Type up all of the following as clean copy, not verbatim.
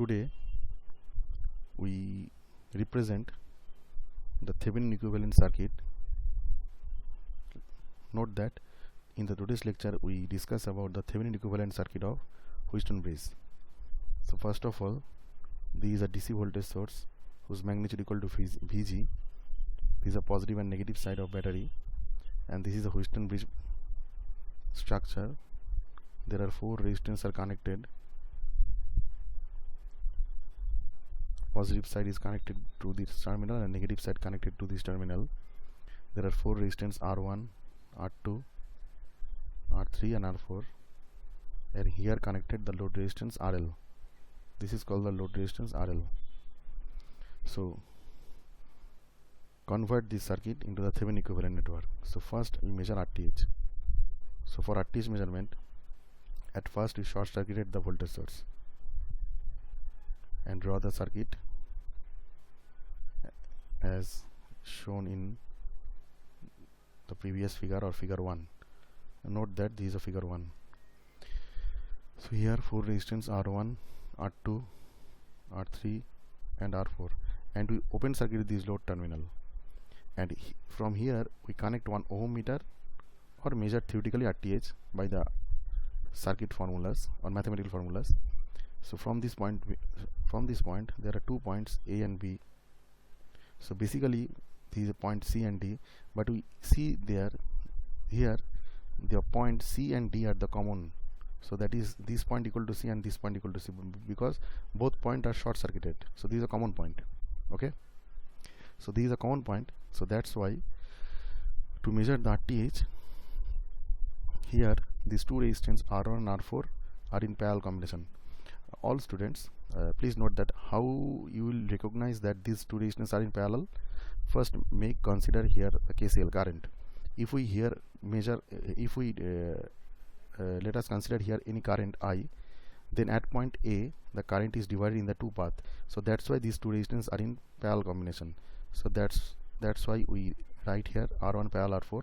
today we represent the Thevenin equivalent circuit. Note that in the today's lecture we discuss about the Thevenin equivalent circuit of Wheatstone bridge. So first of all, this is a DC voltage source whose magnitude equal to Vg. This is a positive and negative side of battery, and this is a Wheatstone bridge structure. There are 4 resistors are connected. Positive side is connected to this terminal and negative side connected to this terminal. There are 4 resistors R1, R2, R3 and R4, and here connected the load resistance RL. This is called the load resistance RL. So convert this circuit into the Thevenin equivalent network. So first we measure RTH. So for RTH measurement, at first we short circuited the voltage source and draw the circuit as shown in the previous figure or figure 1. Note that this is a figure 1. So here 4 resistors R1, R2, R3 and R4, and we open circuit this load terminal, and from here we connect one ohm meter or measure theoretically RTH by the circuit formulas or mathematical formulas. So from this point there are 2 points A and B. So basically this is a point C and D, but we see here the point C and D are the common. So that is this point equal to C and this point equal to C, because both points are short circuited. So this is a common point. Okay, so this is a common point. So that's why to measure the RTH, here these 2 resistors R1 and R4 are in parallel combination. All students, please note that how you will recognize that these 2 resistors are in parallel. First, consider here the KCL current. If we here measure, let us consider here any current I, then at point A the current is divided in the 2 paths. So that's why these 2 resistors are in parallel combination. So that's why we write here R1 parallel R4.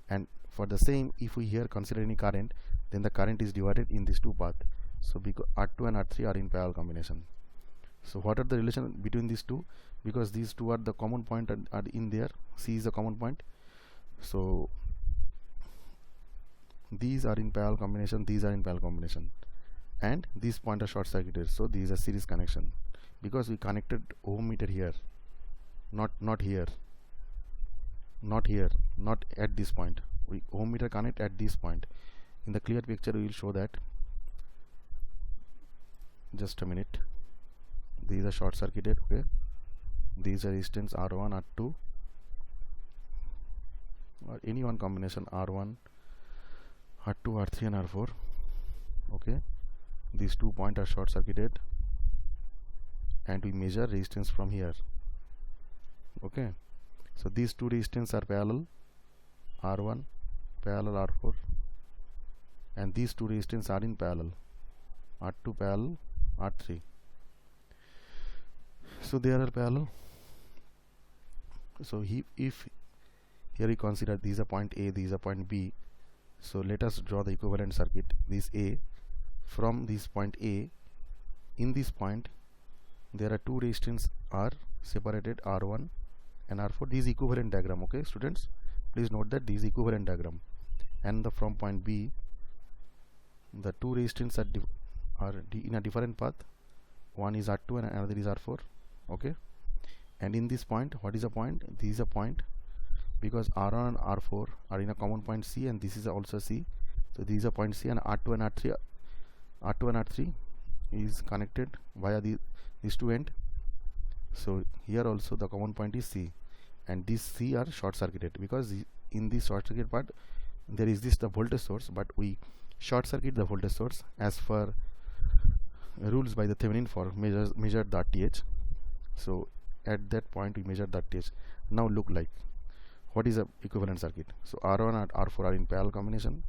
And for the same, if we here consider any current, then the current is divided in these 2 paths. So because R2 and R3 are in parallel combination. So what are the relation between these two? Because these two are the common point and are in there. C is a common point. So these are in parallel combination, these are in parallel combination, and these points are short circuited. So these are series connection, because we connected ohm meter here, not here, not at this point. We ohm meter connect at this point. In the clear picture we will show that. Just a minute. These are short circuited. Okay, these are resistance R1, R2, or any one combination R1, R2, R3 and R4. Okay, these 2 points are short circuited, and we measure resistance from here. Okay, so these 2 resistance are parallel, R1 parallel R4, and these 2 resistance are in parallel, R2 parallel R3. So they are parallel. So if here we consider these are point A, these are point B. So let us draw the equivalent circuit. This A, from this point A, in this point there are 2 resistors are separated, R1 and R4. This is equivalent diagram. Okay students, please note that this is equivalent diagram. And from point B, the 2 resistors are in a different path. One is R2 and another is R4. Okay, and in this point, what is a point? This is a point, because R1 and R4 are in a common point C, and this is also C. So this is a point C, and R2 and R3 is connected via these 2 ends. So here also the common point is C, and these C are short circuited, because in this short circuit part there is the voltage source, but we short circuit the voltage source as per rules by the Thevenin for measure the RTH. So at that point we measure the RTH. Now look like what is a equivalent circuit. So R1 and R4 are in parallel combination.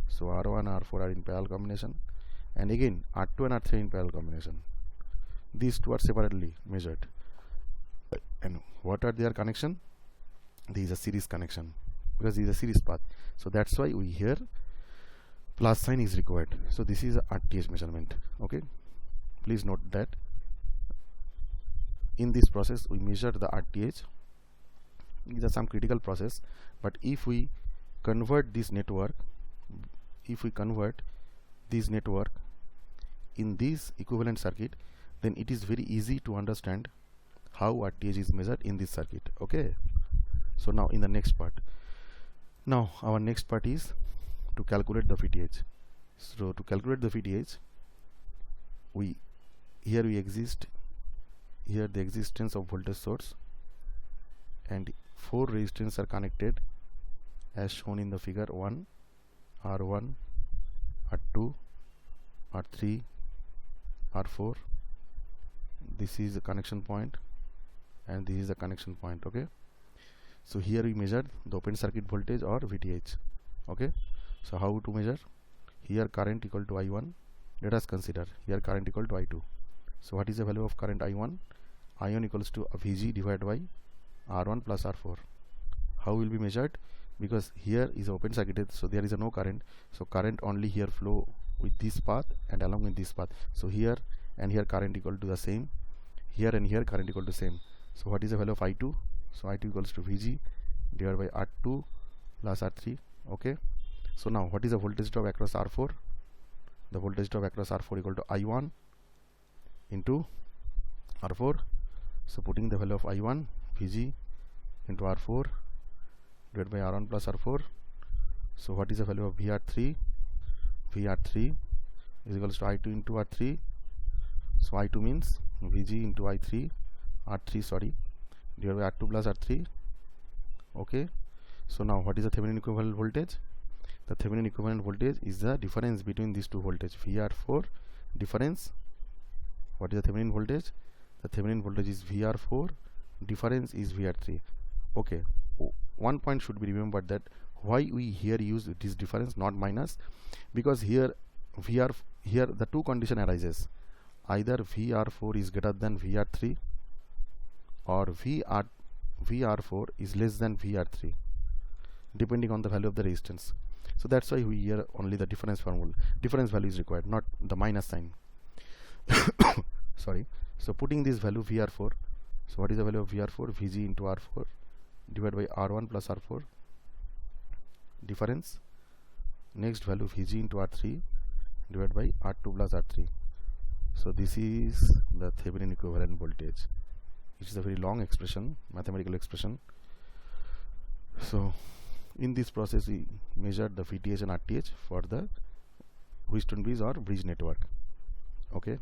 So R1 and R4 are in parallel combination, and again R2 and R3 in parallel combination. These 2 are separately measured. And what are their connection? This is a series connection, because this is a series path. So that's why we here plus sign is required. So this is a RTH measurement. Okay, please note that in this process we measure the RTH. These are some critical process, but if we convert this network in this equivalent circuit, then it is very easy to understand how RTH is measured in this circuit. Okay, so now in the next part, now our next part is to calculate the VTH. So to calculate the VTH, here the existence of voltage source and 4 resistors are connected as shown in the figure 1, R1, R2, R3, R4. This is the connection point and this is the connection point. Okay, so here we measure the open circuit voltage or VTH. Okay, so how to measure? Here current equal to I1. Let us consider here current equal to I2. So what is the value of current I1? I1 equals to VG divided by R1 plus R4. How will be measured? Because here is open circuit, so there is no current, so current only here flow with this path and along with this path. So here and here current equal to the same, here and here current equal to same. So what is the value of I2? So I2 equals to VG divided by R2 plus R3. Okay, so now what is the voltage drop across R4? The voltage drop across R4 equal to I1 into R4. So putting the value of I1, VG into R4 divided by R1 plus R4. So what is the value of VR3? VR3 is equals to I2 into R3. So I2 means VG into I3, R3 sorry, divided by R2 plus R3. Okay, so now what is the Thevenin equivalent voltage? The Thevenin equivalent voltage is the difference between these two voltage, VR4 difference. What is the Thevenin voltage? The Thevenin voltage is VR4, difference is VR3. Okay, one point should be remembered, that why we here use this difference, not minus, because here the two condition arises, either VR4 is greater than VR3 or VR4 is less than VR3, depending on the value of the resistance. So that's why we here only the difference value is required, not the minus sign. Sorry. So putting this value VR4, so what is the value of VR4? VG into R4 divided by R1 plus R4 difference. Next value VG into R3 divided by R2 plus R3. So this is the Thevenin equivalent voltage. It is a very long expression, mathematical expression. So in this process we measured the VTH and RTH for the Wheatstone bridge or bridge network. Okay.